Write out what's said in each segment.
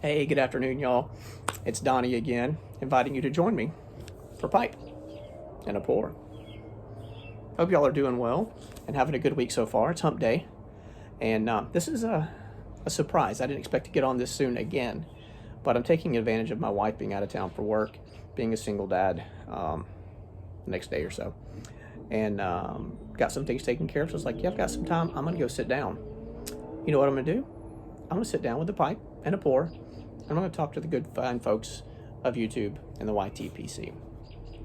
Hey, good afternoon, y'all. It's Donnie again, inviting you to join me for pipe and a pour. Hope y'all are doing well and having a good week so far. It's hump day, and this is a surprise. I didn't expect to get on this soon again, but I'm taking advantage of my wife being out of town for work, being a single dad the next day or so, and got some things taken care of. So it's like, yeah, I've got some time. I'm going to go sit down. You know what I'm going to do? I'm going to sit down with a pipe and a pour. I'm going to talk to the good, fine folks of YouTube and the YTPC.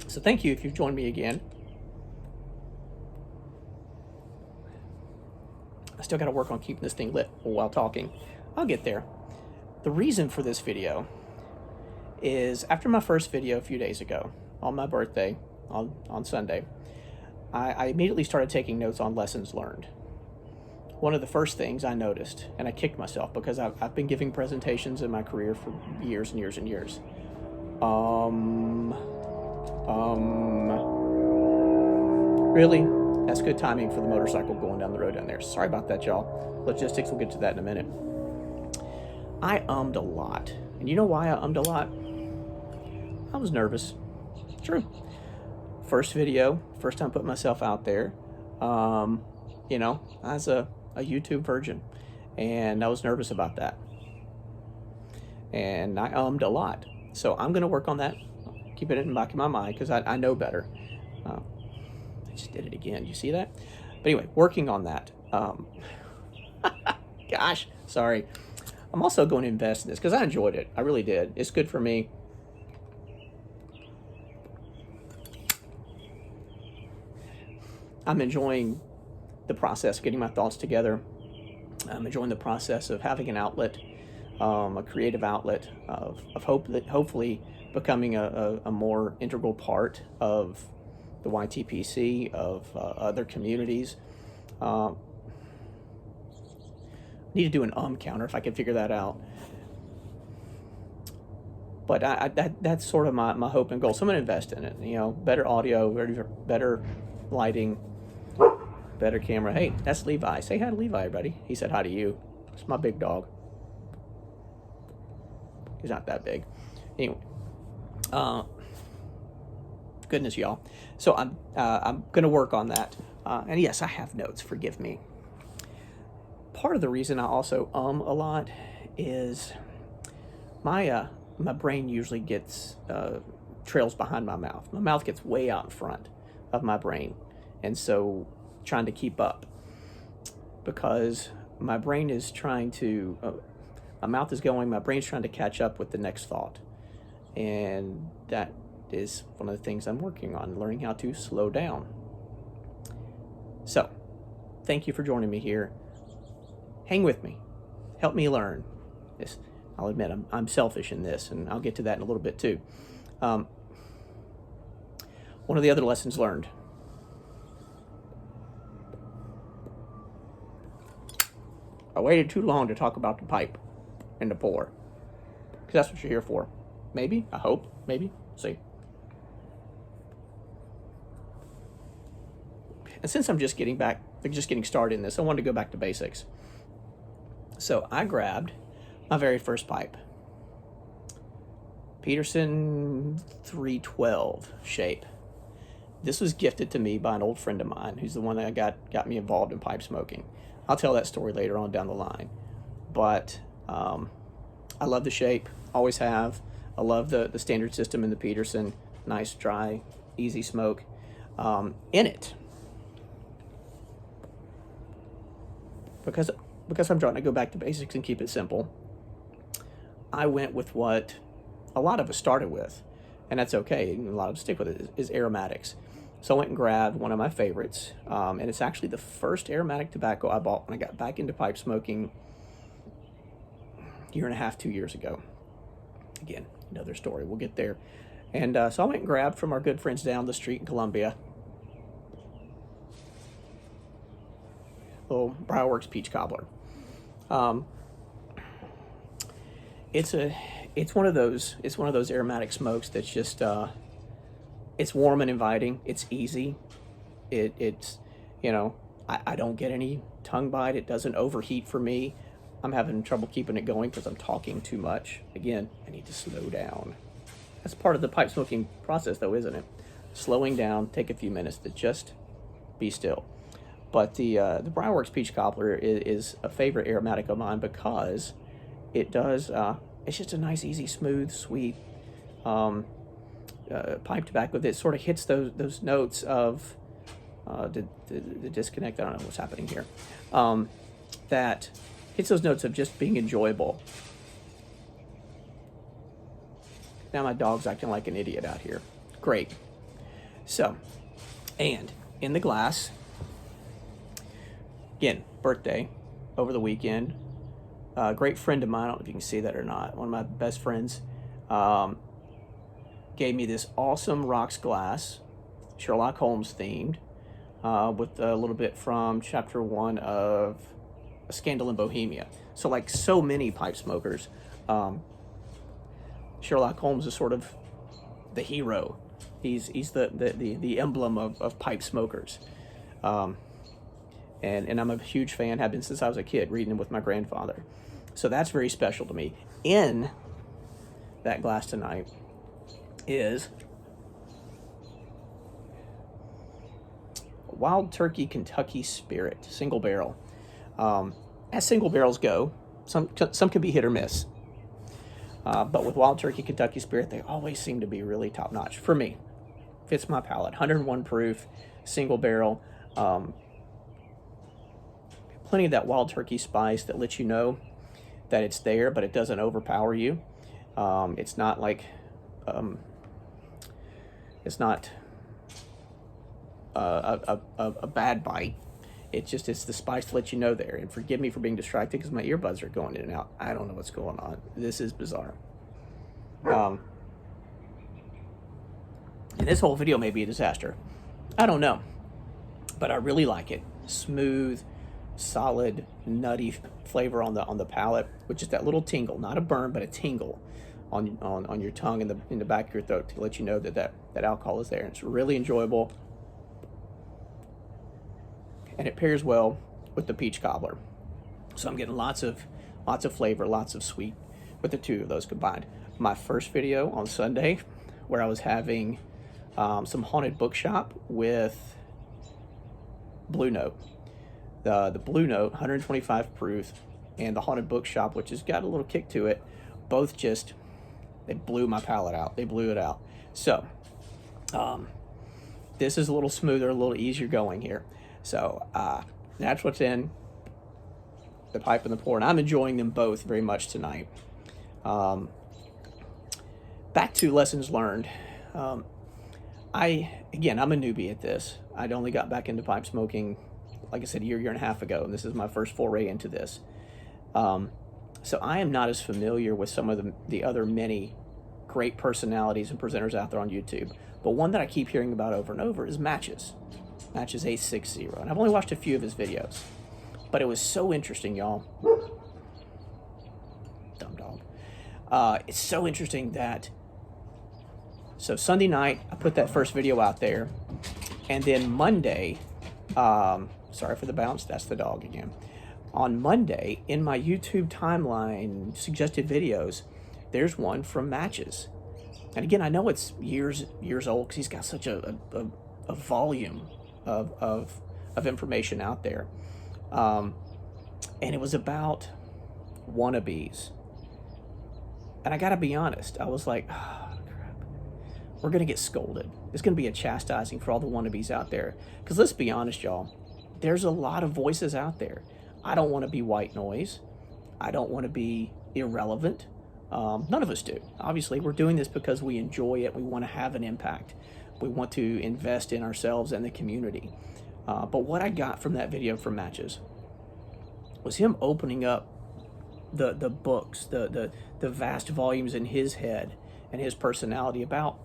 So thank you if you've joined me again. I still got to work on keeping this thing lit while talking. I'll get there. The reason for this video is after my first video a few days ago, on my birthday, on Sunday, I immediately started taking notes on lessons learned. One of the first things I noticed, and I kicked myself because I've been giving presentations in my career for years and years and years. Really? That's good timing for the motorcycle going down the road down there. Sorry about that, y'all. Logistics, we'll get to that in a minute. I ummed a lot. And you know why I ummed a lot? I was nervous. True. First video, first time putting myself out there. As a YouTube virgin, and I was nervous about that, and I ummed a lot. So I'm going to work on that, keep it in the back of my mind, because I know better. I just did it again. You see that? But anyway, working on that. Gosh, sorry. I'm also going to invest in this because I enjoyed it. I really did. It's good for me. I'm enjoying the process, getting my thoughts together. I'm enjoying the process of having an outlet, a creative outlet, of hopefully becoming a more integral part of the YTPC, of other communities. Need to do an counter if I can figure that out. But that's sort of my hope and goal. So I'm going to invest in it. Better audio, better lighting, better camera. Hey, that's Levi. Say hi to Levi, everybody. He said hi to you. It's my big dog. He's not that big. Anyway, goodness, y'all. So I'm going to work on that. And yes, I have notes. Forgive me. Part of the reason I also a lot is my brain usually gets trails behind my mouth. My mouth gets way out in front of my brain, and so trying to keep up, because my brain is trying to my mouth is going, my brain's trying to catch up with the next thought, and that is one of the things I'm working on, learning how to slow down. So thank you for joining me here. Hang with me, help me learn this. I'll admit I'm selfish in this, and I'll get to that in a little bit too. One of the other lessons learned: I waited too long to talk about the pipe and the pour, because that's what you're here for. Maybe, I hope, maybe, see. And since I'm just getting started in this, I wanted to go back to basics. So I grabbed my very first pipe, Peterson 312 shape. This was gifted to me by an old friend of mine, who's the one that got me involved in pipe smoking. I'll tell that story later on down the line. But I love the shape, always have. I love the standard system in the Peterson. Nice, dry, easy smoke. In it, because I'm trying to go back to basics and keep it simple, I went with what a lot of us started with, and that's okay. A lot of us stick with it, is aromatics. So I went and grabbed one of my favorites, and it's actually the first aromatic tobacco I bought when I got back into pipe smoking a year and a half, 2 years ago. Again, another story. We'll get there. And so I went and grabbed from our good friends down the street in Columbia, little Briarworks Peach Cobbler. It's one of those aromatic smokes that's just it's warm and inviting. It's easy. It's I don't get any tongue bite. It doesn't overheat for me. I'm having trouble keeping it going because I'm talking too much. Again, I need to slow down. That's part of the pipe smoking process, though, isn't it? Slowing down, take a few minutes to just be still. But the Briarworks Peach Cobbler is a favorite aromatic of mine because it does, it's just a nice, easy, smooth, sweet pipe tobacco that sort of hits those notes of the disconnect. I don't know what's happening here. That hits those notes of just being enjoyable. Now my dog's acting like an idiot out here. Great. So, and in the glass, again, birthday over the weekend. A great friend of mine, I don't know if you can see that or not, one of my best friends, gave me this awesome rocks glass, Sherlock Holmes themed, with a little bit from chapter 1 of A Scandal in Bohemia. So like so many pipe smokers, Sherlock Holmes is sort of the hero. He's the emblem of pipe smokers. And I'm a huge fan, have been since I was a kid, reading them with my grandfather. So that's very special to me. In that glass tonight is Wild Turkey Kentucky Spirit, single barrel. As single barrels go, some can be hit or miss. But with Wild Turkey Kentucky Spirit, they always seem to be really top notch. For me, fits my palate. 101 proof, single barrel. Plenty of that Wild Turkey spice that lets you know that it's there, but it doesn't overpower you. It's not like, it's not a bad bite. It's the spice to let you know there. And forgive me for being distracted because my earbuds are going in and out. I don't know what's going on. This is bizarre. And this whole video may be a disaster. I don't know. But I really like it. Smooth, solid, nutty flavor on the palate, which is that little tingle, not a burn, but a tingle on your tongue in the back of your throat to let you know that alcohol is there. And it's really enjoyable. And it pairs well with the peach cobbler. So I'm getting lots of flavor, lots of sweet with the two of those combined. My first video on Sunday, where I was having some Haunted Bookshop with Blue Note. The Blue Note, 125 proof, and the Haunted Bookshop, which has got a little kick to it, both just, they blew my palate out. They blew it out. So, this is a little smoother, a little easier going here. So, that's what's in the pipe and the pour, and I'm enjoying them both very much tonight. Back to lessons learned. I'm a newbie at this. I'd only got back into pipe smoking, like I said, a year and a half ago, and this is my first foray into this. So I am not as familiar with some of the other many great personalities and presenters out there on YouTube. But one that I keep hearing about over and over is Matches. Matches 860. And I've only watched a few of his videos. But it was so interesting, y'all. Dumb dog. It's so interesting that... So Sunday night, I put that first video out there. And then Monday... sorry for the bounce, that's the dog again. On Monday, in my YouTube timeline, suggested videos, there's one from Matches. And again, I know it's years old because he's got such a volume of information out there. And it was about wannabes. And I gotta be honest, I was like, oh, crap. We're gonna get scolded. It's gonna be a chastising for all the wannabes out there. Because let's be honest, y'all, there's a lot of voices out there. I don't want to be white noise. I don't want to be irrelevant. None of us do. Obviously, we're doing this because we enjoy it. We want to have an impact. We want to invest in ourselves and the community. But what I got from that video from Matches was him opening up the books, the vast volumes in his head and his personality about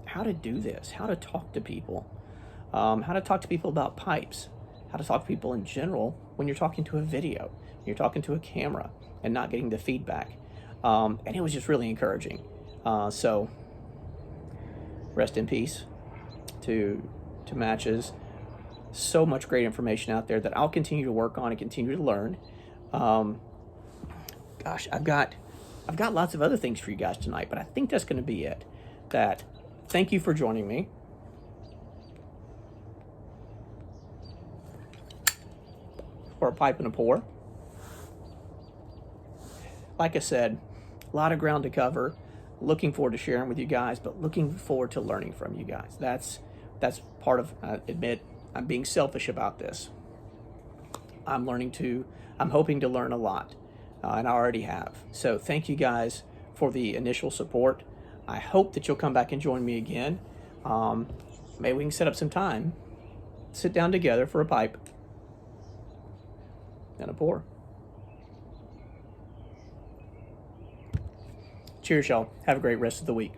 how to do this, how to talk to people, how to talk to people about pipes, how to talk to people in general when you're talking to a video, when you're talking to a camera and not getting the feedback. And it was just really encouraging. So rest in peace to Matches. So much great information out there that I'll continue to work on and continue to learn. gosh, I've got lots of other things for you guys tonight, but I think that's going to be it. Thank you for joining me. For a pipe and a pour. Like I said, a lot of ground to cover. Looking forward to sharing with you guys, but looking forward to learning from you guys. That's part of, I admit, I'm being selfish about this. I'm hoping to learn a lot, and I already have. So thank you guys for the initial support. I hope that you'll come back and join me again. Maybe we can set up some time, sit down together for a pipe and a pour. Cheers, y'all. Have a great rest of the week.